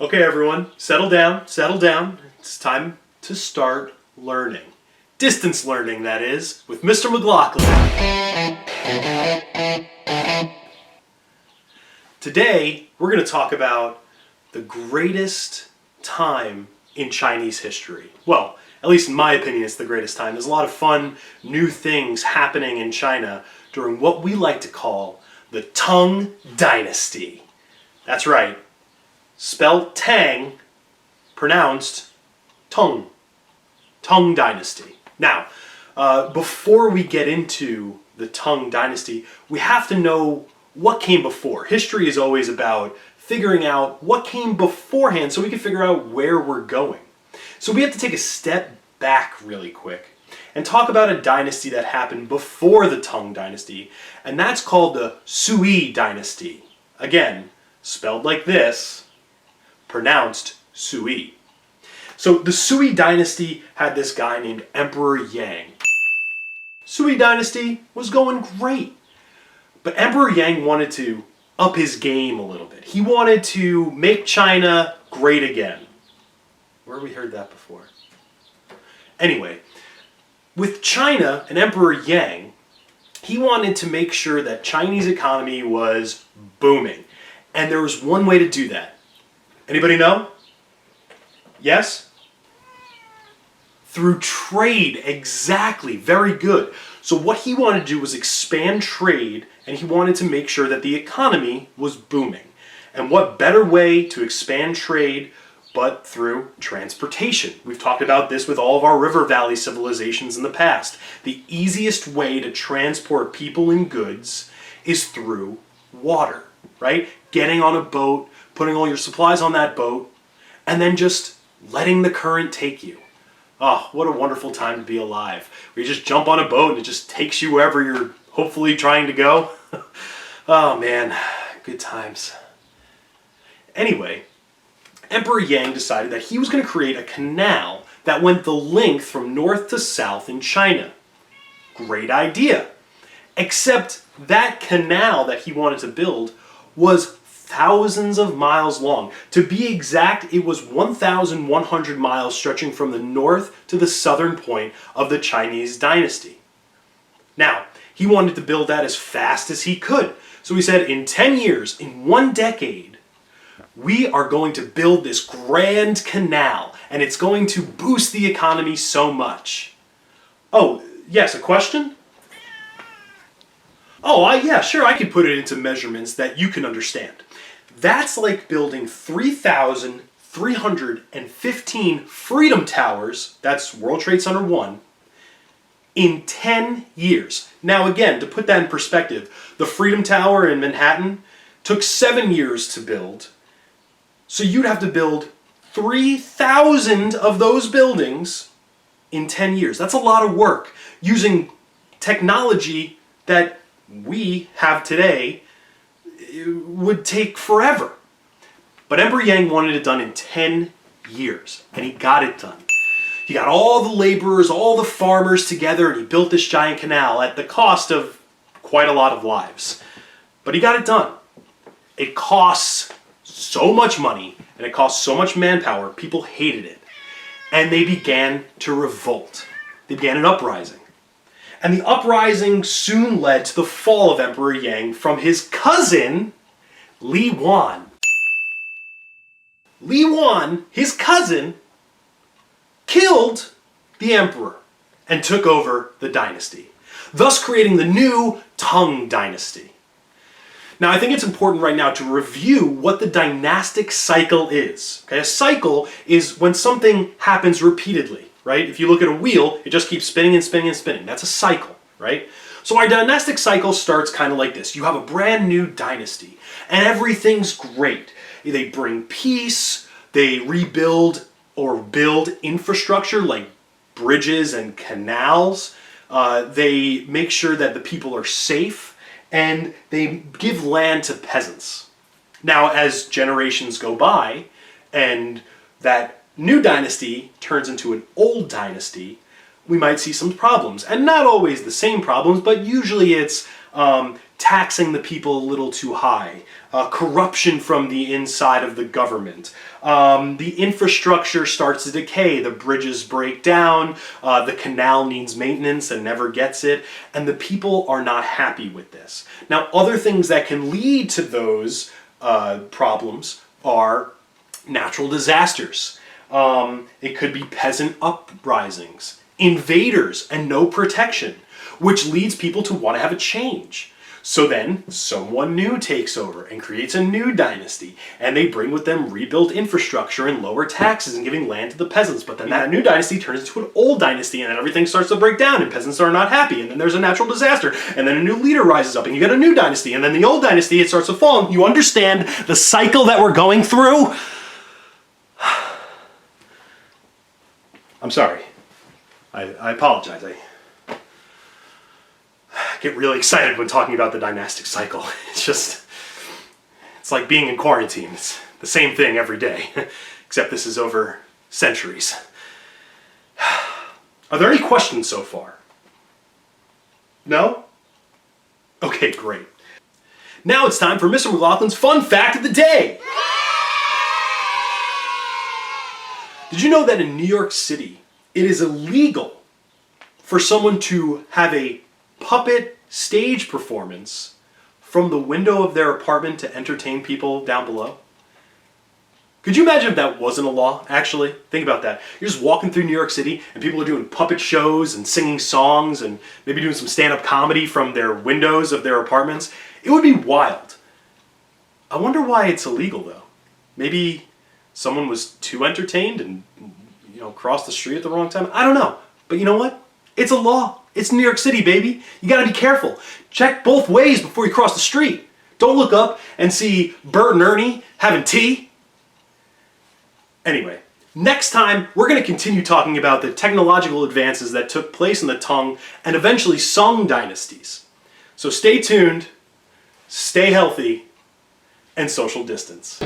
Okay, everyone, settle down, settle down. It's time to start learning. Distance learning, that is, with Mr. McLaughlin. Today, we're going to talk about the greatest time in Chinese history. Well, at least in my opinion, it's the greatest time. There's a lot of fun, new things happening in China during what we like to call the Tang Dynasty. That's right. Spelled Tang, pronounced Tang. Tang Dynasty. Now, before we get into the Tang Dynasty, we have to know what came before. History is always about figuring out what came beforehand so we can figure out where we're going. So we have to take a step back really quick and talk about a dynasty that happened before the Tang Dynasty, and that's called the Sui Dynasty. Again, spelled like this, pronounced Sui. So the Sui Dynasty had this guy named Emperor Yang. Sui Dynasty was going great, but Emperor Yang wanted to up his game a little bit. He wanted to make China great again. Where have we heard that before? Anyway, with China and Emperor Yang, he wanted to make sure that Chinese economy was booming. And there was one way to do that. Anybody know? Yes? Through trade, exactly, very good. So what he wanted to do was expand trade, and he wanted to make sure that the economy was booming. And what better way to expand trade but through transportation? We've talked about this with all of our river valley civilizations in the past. The easiest way to transport people and goods is through water, right? Getting on a boat, putting all your supplies on that boat, and then just letting the current take you. Oh, what a wonderful time to be alive. Where you just jump on a boat and it just takes you wherever you're hopefully trying to go. Oh man, good times. Anyway, Emperor Yang decided that he was going to create a canal that went the length from north to south in China. Great idea. Except that canal that he wanted to build was thousands of miles long. To be exact, it was 1,100 miles stretching from the north to the southern point of the Chinese dynasty. Now, he wanted to build that as fast as he could. So he said, in 10 years, in 1 decade, we are going to build this grand canal, and it's going to boost the economy so much. Oh, yes, a question? Oh, yeah, sure, I can put it into measurements that you can understand. That's like building 3,315 Freedom Towers, that's World Trade Center 1, in 10 years. Now again, to put that in perspective, the Freedom Tower in Manhattan took 7 years to build. So you'd have to build 3,000 of those buildings in 10 years. That's a lot of work using technology that we have today. It would take forever. But Emperor Yang wanted it done in 10 years, and he got it done. He got all the laborers, all the farmers together, and he built this giant canal at the cost of quite a lot of lives. But he got it done. It costs so much money, and it cost so much manpower, people hated it. And they began to revolt. They began an uprising. And the uprising soon led to the fall of Emperor Yang from his cousin, Li Wan. Li Wan, his cousin, killed the emperor and took over the dynasty, thus creating the new Tang Dynasty. Now, I think it's important right now to review what the dynastic cycle is. Okay? A cycle is when something happens repeatedly, right? If you look at a wheel, it just keeps spinning and spinning and spinning. That's a cycle, right? So our dynastic cycle starts kind of like this. You have a brand new dynasty, and everything's great. They bring peace, they rebuild or build infrastructure like bridges and canals. They make sure that the people are safe, and they give land to peasants. Now, as generations go by, and that new dynasty turns into an old dynasty, we might see some problems. And not always the same problems, but usually it's taxing the people a little too high, corruption from the inside of the government. The infrastructure starts to decay, the bridges break down, the canal needs maintenance and never gets it, and the people are not happy with this. Now, other things that can lead to those problems are natural disasters. It could be peasant uprisings, invaders, and no protection, which leads people to want to have a change. So then someone new takes over and creates a new dynasty, and they bring with them rebuilt infrastructure and lower taxes and giving land to the peasants. But then that new dynasty turns into an old dynasty, and then everything starts to break down and peasants are not happy, and then there's a natural disaster, and then a new leader rises up and you get a new dynasty, and then the old dynasty, it starts to fall. And you understand the cycle that we're going through? I'm sorry. I apologize. I get really excited when talking about the dynastic cycle. It's like being in quarantine. It's the same thing every day, except this is over centuries. Are there any questions so far? No? Okay, great. Now it's time for Mr. McLaughlin's Fun Fact of the Day! Did you know that in New York City, it is illegal for someone to have a puppet stage performance from the window of their apartment to entertain people down below? Could you imagine if that wasn't a law, actually? Think about that. You're just walking through New York City and people are doing puppet shows and singing songs and maybe doing some stand-up comedy from their windows of their apartments. It would be wild. I wonder why it's illegal, though. Maybe someone was too entertained and, crossed the street at the wrong time? I don't know. But you know what? It's a law. It's New York City, baby. You gotta be careful. Check both ways before you cross the street. Don't look up and see Bert and Ernie having tea. Anyway, next time we're going to continue talking about the technological advances that took place in the Tang and eventually Song dynasties. So stay tuned, stay healthy, and social distance.